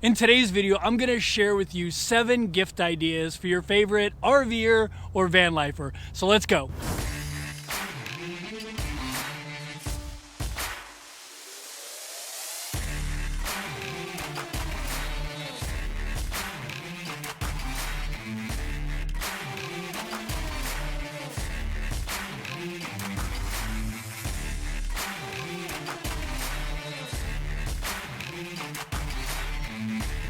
In today's video, I'm gonna share with you 7 gift ideas for your favorite RVer or van lifer. So let's go.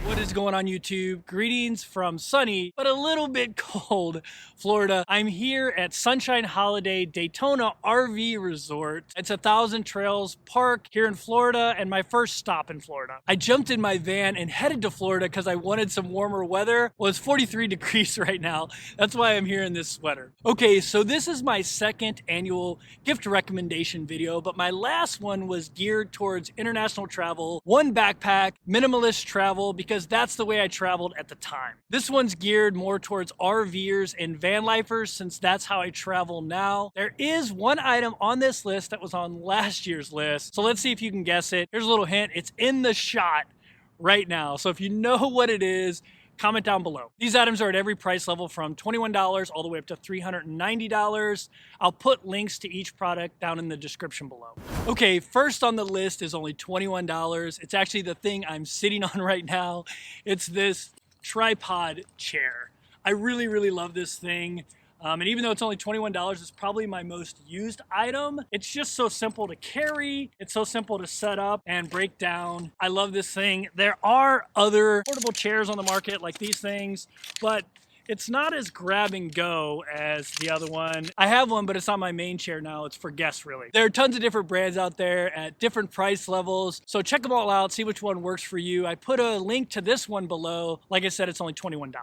What is going on YouTube? Greetings from sunny, but a little bit cold Florida. I'm here at Sunshine Holiday Daytona RV Resort. It's 1,000 Trails Park here in Florida and my first stop in Florida. I jumped in my van and headed to Florida because I wanted some warmer weather. Well, it's 43 degrees right now. That's why I'm here in this sweater. Okay, so this is my second annual gift recommendation video, but my last one was geared towards international travel, one backpack, minimalist travel, because that's the way I traveled at the time. This one's geared more towards RVers and van lifers since that's how I travel now. There is one item on this list that was on last year's list, so let's see if you can guess it. Here's a little hint. It's in the shot right now, so if you know what it is, comment down below. These items are at every price level from $21 all the way up to $390. I'll put links to each product down in the description below. Okay, first on the list is only $21. It's actually the thing I'm sitting on right now. It's this tripod chair. I really love this thing. And even though it's only $21, it's probably my most used item. It's just so simple to carry. It's so simple to set up and break down. I love this thing. There are other portable chairs on the market like these things, but it's not as grab and go as the other one. I have one, but it's not my main chair now. It's for guests, really. There are tons of different brands out there at different price levels. So check them all out, see which one works for you. I put a link to this one below. Like I said, it's only $21.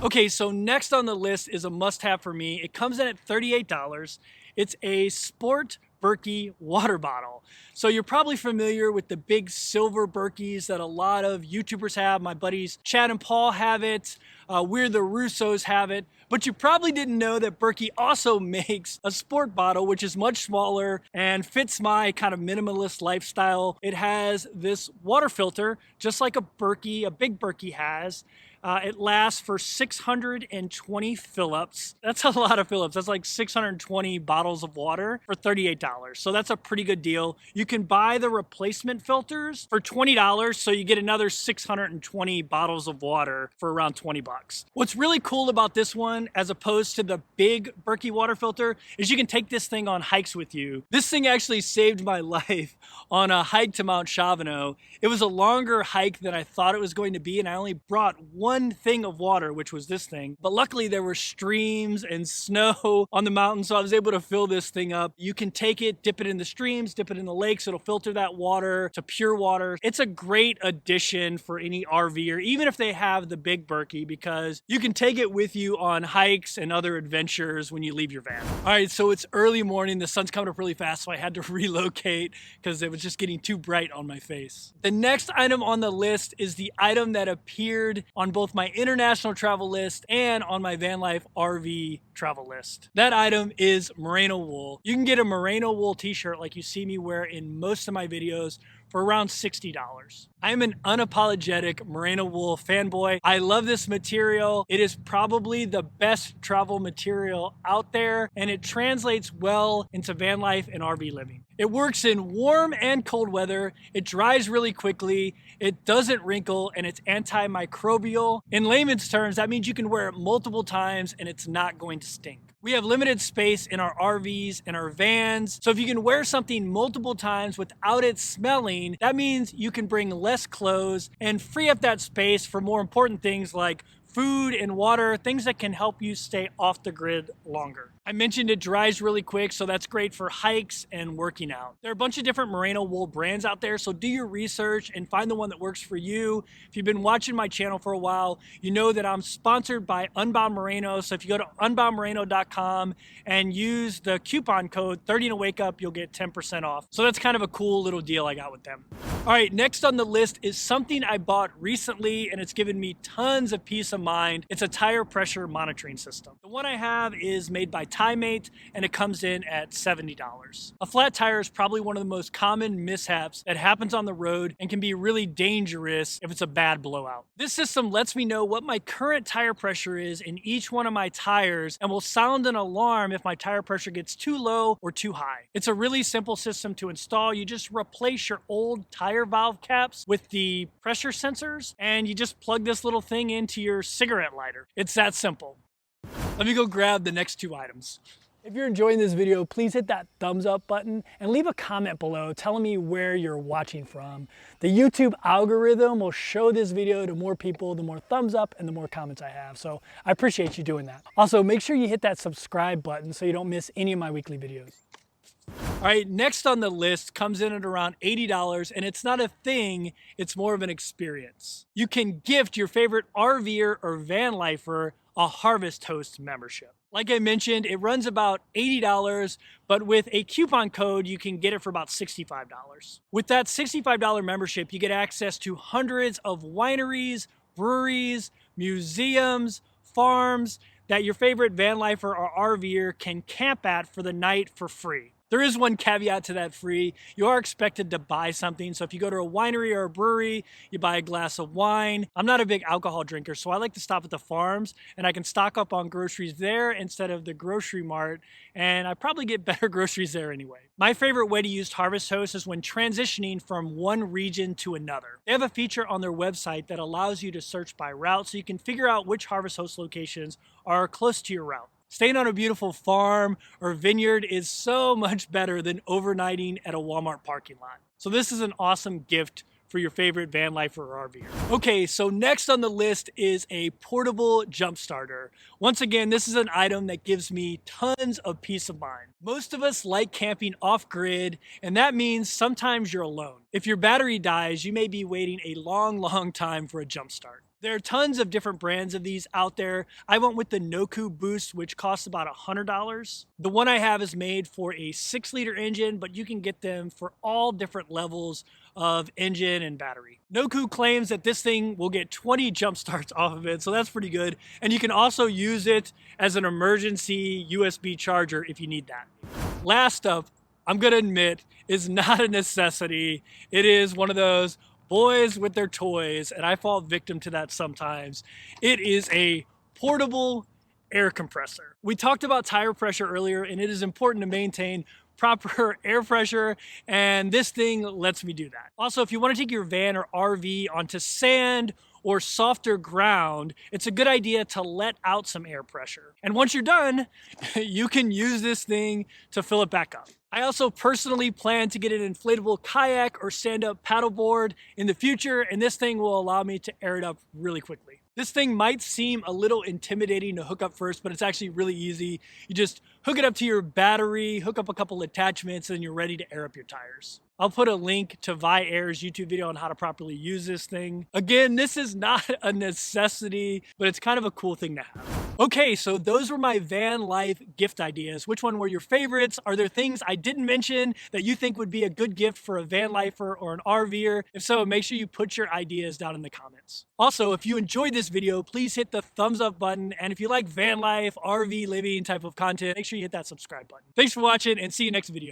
Okay, so next on the list is a must-have for me. It comes in at $38. It's a Sport Berkey water bottle. So you're probably familiar with the big silver Berkeys that a lot of YouTubers have. My buddies Chad and Paul have it. We're the Russos have it. But you probably didn't know that Berkey also makes a sport bottle, which is much smaller and fits my kind of minimalist lifestyle. It has this water filter, just like a big Berkey has. It lasts for 620 fill-ups. That's a lot of fill-ups. That's like 620 bottles of water for $38. So that's a pretty good deal. You can buy the replacement filters for $20, so you get another 620 bottles of water for around 20 bucks. What's really cool about this one, as opposed to the big Berkey water filter, is you can take this thing on hikes with you. This thing actually saved my life on a hike to Mount Chavano. It was a longer hike than I thought it was going to be, and I only brought one thing of water, which was this thing. But luckily there were streams and snow on the mountain, so I was able to fill this thing up. You can take it, dip it in the streams, dip it in the lakes. It'll filter that water to pure water. It's a great addition for any RVer, even if they have the big Berkey, because you can take it with you on hikes and other adventures when you leave your van. All right, so it's early morning. The sun's coming up really fast, so I had to relocate because it was just getting too bright on my face. The next item on the list is the item that appeared on both my international travel list and on my Vanlife RV travel list. That item is Moreno Wool. You can get a Moreno Wool t-shirt like you see me wear in most of my videos for around $60. I am an unapologetic Moreno Wool fanboy. I love this material. It is probably the best travel material out there, and it translates well into van life and RV living. It works in warm and cold weather. It dries really quickly. It doesn't wrinkle, and it's antimicrobial. In layman's terms, that means you can wear it multiple times and it's not going to stink. We have limited space in our RVs and our vans, so if you can wear something multiple times without it smelling, that means you can bring less clothes and free up that space for more important things like food and water, things that can help you stay off the grid longer. I mentioned it dries really quick, so that's great for hikes and working out. There are a bunch of different Moreno Wool brands out there, so do your research and find the one that works for you. If you've been watching my channel for a while, you know that I'm sponsored by Unbound Moreno, so if you go to unboundmoreno.com and use the coupon code 30 to wake up, you'll get 10% off. So that's kind of a cool little deal I got with them. All right, next on the list is something I bought recently, and it's given me tons of peace of mind, it's a tire pressure monitoring system. The one I have is made by TimeMate, and it comes in at $70. A flat tire is probably one of the most common mishaps that happens on the road and can be really dangerous if it's a bad blowout. This system lets me know what my current tire pressure is in each one of my tires and will sound an alarm if my tire pressure gets too low or too high. It's a really simple system to install. You just replace your old tire valve caps with the pressure sensors, and you just plug this little thing into your cigarette lighter. It's that simple. Let me go grab the next two items. If you're enjoying this video, please hit that thumbs up button and leave a comment below telling me where you're watching from. The YouTube algorithm will show this video to more people the more thumbs up and the more comments I have. So I appreciate you doing that. Also, make sure you hit that subscribe button so you don't miss any of my weekly videos. All right, next on the list comes in at around $80, and it's not a thing, it's more of an experience. You can gift your favorite RVer or Vanlifer a Harvest Host membership. Like I mentioned, it runs about $80, but with a coupon code, you can get it for about $65. With that $65 membership, you get access to hundreds of wineries, breweries, museums, farms that your favorite Vanlifer or RVer can camp at for the night for free. There is one caveat to that free. You are expected to buy something. So if you go to a winery or a brewery, you buy a glass of wine. I'm not a big alcohol drinker, so I like to stop at the farms, and I can stock up on groceries there instead of the grocery mart, and I probably get better groceries there anyway. My favorite way to use Harvest Host is when transitioning from one region to another. They have a feature on their website that allows you to search by route, so you can figure out which Harvest Host locations are close to your route. Staying on a beautiful farm or vineyard is so much better than overnighting at a Walmart parking lot. So this is an awesome gift for your favorite van lifer or RVer. Okay, so next on the list is a portable jump starter. Once again, this is an item that gives me tons of peace of mind. Most of us like camping off-grid, and that means sometimes you're alone. If your battery dies, you may be waiting a long time for a jump start. There are tons of different brands of these out there. I went with the Noku Boost, which costs about $100. The one I have is made for a 6-liter engine, but you can get them for all different levels of engine and battery. Noku claims that this thing will get 20 jump starts off of it, so that's pretty good. And you can also use it as an emergency USB charger if you need that. Last up, I'm gonna admit, is not a necessity. It is one of those boys with their toys, and I fall victim to that sometimes. It is a portable air compressor. We talked about tire pressure earlier, and it is important to maintain proper air pressure, and this thing lets me do that. Also, if you want to take your van or RV onto sand or softer ground, it's a good idea to let out some air pressure. And once you're done, you can use this thing to fill it back up. I also personally plan to get an inflatable kayak or stand-up paddleboard in the future, and this thing will allow me to air it up really quickly. This thing might seem a little intimidating to hook up first, but it's actually really easy. You just hook it up to your battery, hook up a couple attachments, and you're ready to air up your tires. I'll put a link to RVer's YouTube video on how to properly use this thing. Again, this is not a necessity, but it's kind of a cool thing to have. Okay, so those were my van life gift ideas. Which one were your favorites? Are there things I didn't mention that you think would be a good gift for a van lifer or an RVer? If so, make sure you put your ideas down in the comments. Also, if you enjoyed this video, please hit the thumbs up button. And if you like van life, RV living type of content, make sure you hit that subscribe button. Thanks for watching, and see you next video.